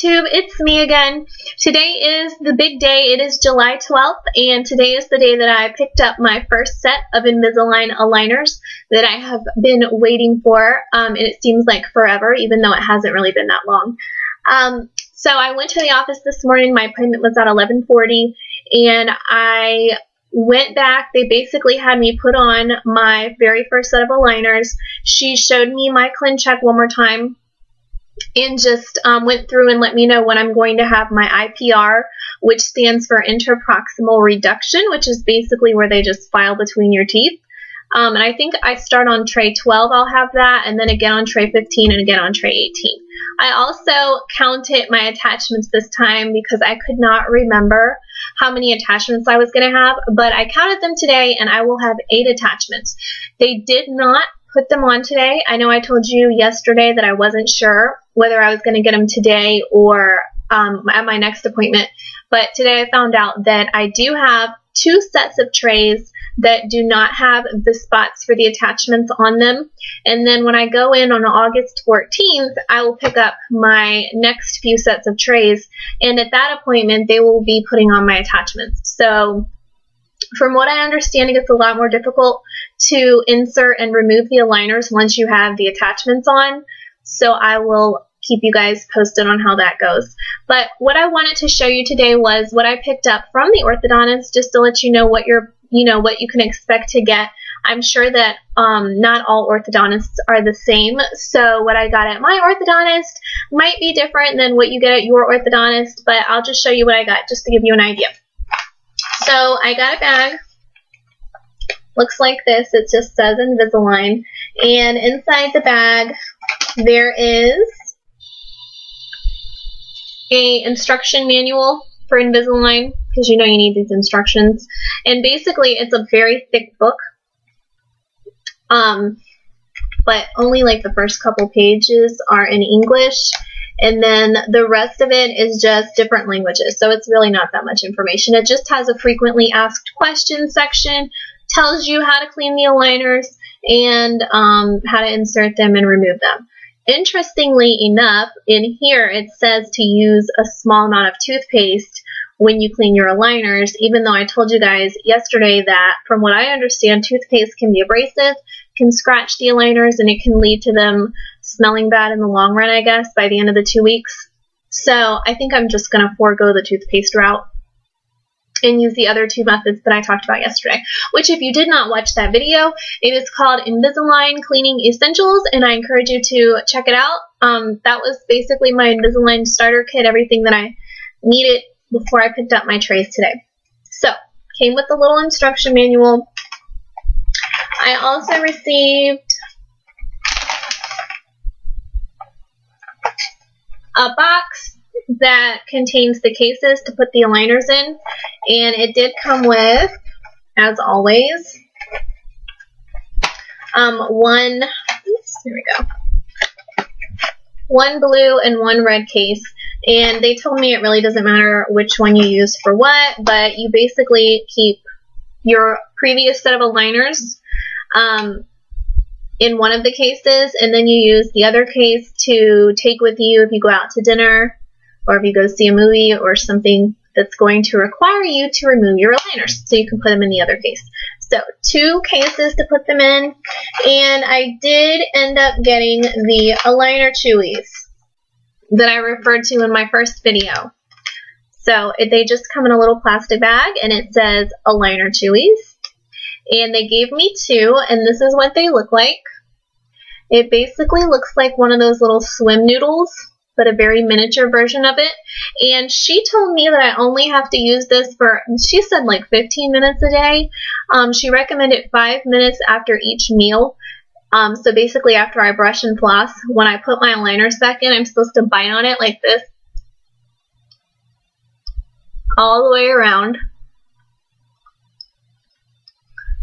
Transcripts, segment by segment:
YouTube, it's me again. Today is the big day. It is July 12th, and today is the day that I picked up my first set of Invisalign aligners that I have been waiting for, and it seems like forever, even though it hasn't really been that long. So I went to the office this morning. My appointment was at 11:40, and I went back. They basically had me put on my very first set of aligners. She showed me my ClinCheck one more time and just went through and let me know when I'm going to have my IPR, which stands for interproximal reduction, which is basically where they just file between your teeth. And I think I start on tray 12, I'll have that, and then again on tray 15 and again on tray 18. I also counted my attachments this time because I could not remember how many attachments I was going to have, but I counted them today and I will have 8 attachments. They did not put them on today. I know I told you yesterday that I wasn't sure whether I was going to get them today or at my next appointment, but today I found out that I do have 2 sets of trays that do not have the spots for the attachments on them, and then when I go in on August 14th, I will pick up my next few sets of trays, and at that appointment they will be putting on my attachments. So from what I understand, it gets a lot more difficult to insert and remove the aligners once you have the attachments on, so I will keep you guys posted on how that goes. But what I wanted to show you today was what I picked up from the orthodontist, just to let you know what what you can expect to get. I'm sure that not all orthodontists are the same, so what I got at my orthodontist might be different than what you get at your orthodontist, but I'll just show you what I got just to give you an idea. So I got a bag. Looks like this. It just says Invisalign, and inside the bag there is a instruction manual for Invisalign, because you know you need these instructions, and basically it's a very thick book, but only like the first couple pages are in English, and then the rest of it is just different languages, so it's really not that much information. It just has a frequently asked questions section, tells you how to clean the aligners, and how to insert them and remove them. Interestingly enough, in here it says to use a small amount of toothpaste when you clean your aligners, even though I told you guys yesterday that from what I understand, toothpaste can be abrasive, can scratch the aligners, and it can lead to them smelling bad in the long run, I guess, by the end of the 2 weeks. So I think I'm just going to forego the toothpaste route and use the other 2 methods that I talked about yesterday, which if you did not watch that video, it is called Invisalign Cleaning Essentials, and I encourage you to check it out. That was basically my Invisalign starter kit, everything that I needed before I picked up my trays today. So, came with a little instruction manual. I also received a box that contains the cases to put the aligners in, and it did come with, as always, one blue and one red case, and they told me it really doesn't matter which one you use for what, but you basically keep your previous set of aligners in one of the cases, and then you use the other case to take with you if you go out to dinner or if you go see a movie or something that's going to require you to remove your aligners, so you can put them in the other case. So 2 cases to put them in, and I did end up getting the aligner chewies that I referred to in my first video. So they just come in a little plastic bag, and it says aligner chewies, and they gave me 2, and this is what they look like. It basically looks like one of those little swim noodles, but a very miniature version of it. And she told me that I only have to use this for, she said like 15 minutes a day. She recommended 5 minutes after each meal. So basically after I brush and floss, when I put my aligners back in, I'm supposed to bite on it like this, all the way around.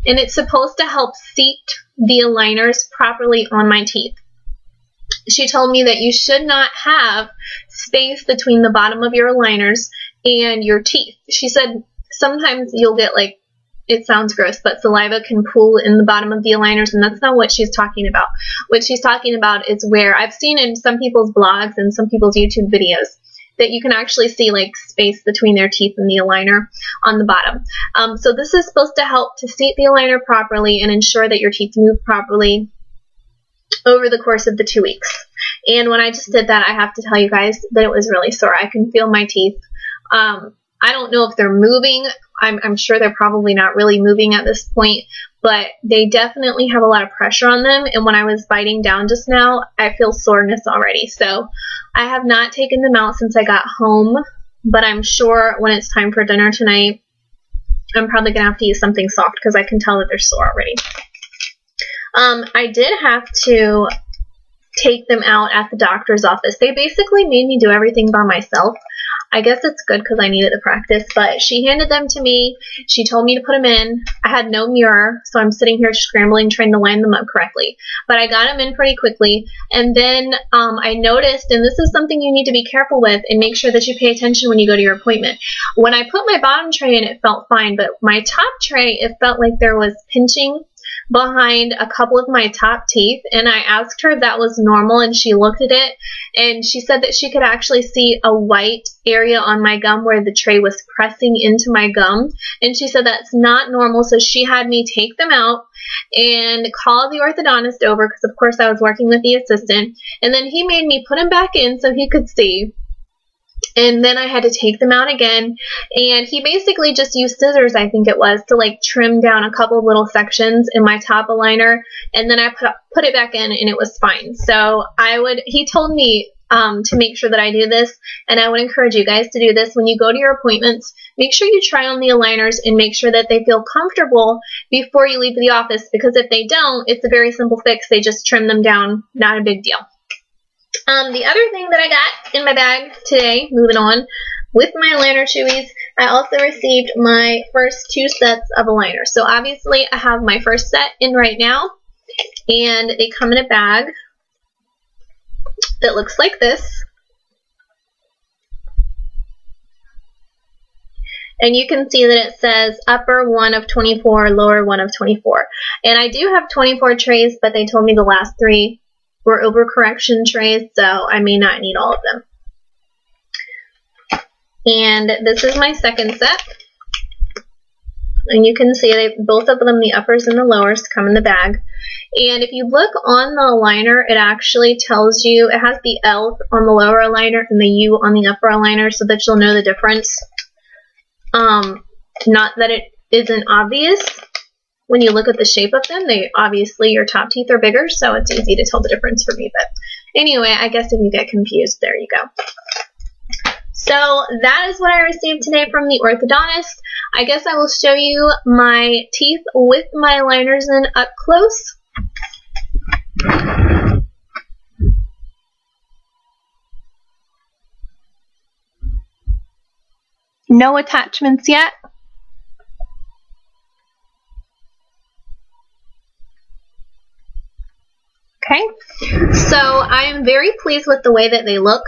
And it's supposed to help seat the aligners properly on my teeth. She told me that you should not have space between the bottom of your aligners and your teeth. She said sometimes you'll get, like, it sounds gross, but saliva can pool in the bottom of the aligners, and that's not what she's talking about. What she's talking about is where I've seen in some people's blogs and some people's YouTube videos that you can actually see like space between their teeth and the aligner on the bottom. So this is supposed to help to seat the aligner properly and ensure that your teeth move properly over the course of the 2 weeks. And when I just did that, I have to tell you guys that it was really sore. I can feel my teeth. I don't know if they're moving. I'm sure they're probably not really moving at this point, but they definitely have a lot of pressure on them. And when I was biting down just now, I feel soreness already. So I have not taken them out since I got home, but I'm sure when it's time for dinner tonight, I'm probably going to have to use something soft because I can tell that they're sore already. I did have to take them out at the doctor's office. They basically made me do everything by myself. I guess it's good because I needed the practice, but she handed them to me. She told me to put them in. I had no mirror, so I'm sitting here scrambling trying to line them up correctly. But I got them in pretty quickly, and then I noticed, and this is something you need to be careful with and make sure that you pay attention when you go to your appointment. When I put my bottom tray in, it felt fine, but my top tray, it felt like there was pinching behind a couple of my top teeth, and I asked her if that was normal, and she looked at it and she said that she could actually see a white area on my gum where the tray was pressing into my gum, and she said that's not normal. So she had me take them out and call the orthodontist over, because of course I was working with the assistant, and then he made me put them back in so he could see. And then I had to take them out again, and he basically just used scissors, I think it was, to like trim down a couple of little sections in my top aligner, and then I put it back in, and it was fine. So he told me to make sure that I do this, and I would encourage you guys to do this when you go to your appointments. Make sure you try on the aligners and make sure that they feel comfortable before you leave the office, because if they don't, it's a very simple fix. They just trim them down, not a big deal. The other thing that I got in my bag today, moving on, with my aligner chewies, I also received my first 2 sets of aligners. So obviously I have my first set in right now, and they come in a bag that looks like this. And you can see that it says upper 1 of 24, lower 1 of 24. And I do have 24 trays, but they told me the last 3 were overcorrection trays, so I may not need all of them. And this is my second set. And you can see both of them, the uppers and the lowers, come in the bag. And if you look on the aligner, it actually tells you, it has the L on the lower aligner and the U on the upper aligner, so that you'll know the difference. Not that it isn't obvious. When you look at the shape of them, obviously your top teeth are bigger, so it's easy to tell the difference for me. But anyway, I guess if you get confused, there you go. So that is what I received today from the orthodontist. I guess I will show you my teeth with my aligners in up close. No attachments yet. Okay, so I am very pleased with the way that they look.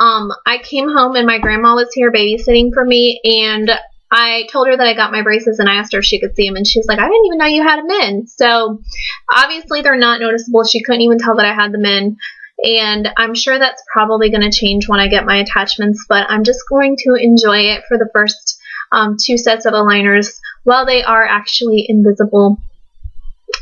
I came home and my grandma was here babysitting for me, and I told her that I got my braces, and I asked her if she could see them, and she was like, I didn't even know you had them in. So obviously they're not noticeable. She couldn't even tell that I had them in, and I'm sure that's probably going to change when I get my attachments, but I'm just going to enjoy it for the first 2 sets of aligners while they are actually invisible.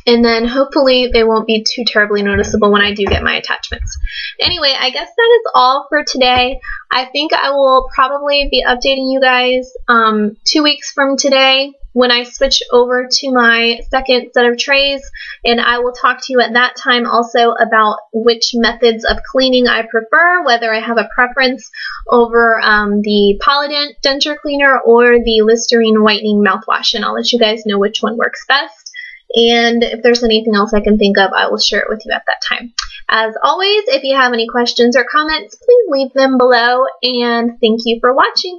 And then hopefully they won't be too terribly noticeable when I do get my attachments. Anyway, I guess that is all for today. I think I will probably be updating you guys 2 weeks from today when I switch over to my second set of trays, and I will talk to you at that time also about which methods of cleaning I prefer, whether I have a preference over the Polident denture cleaner or the Listerine whitening mouthwash, and I'll let you guys know which one works best. And if there's anything else I can think of, I will share it with you at that time. As always, if you have any questions or comments, please leave them below, and thank you for watching.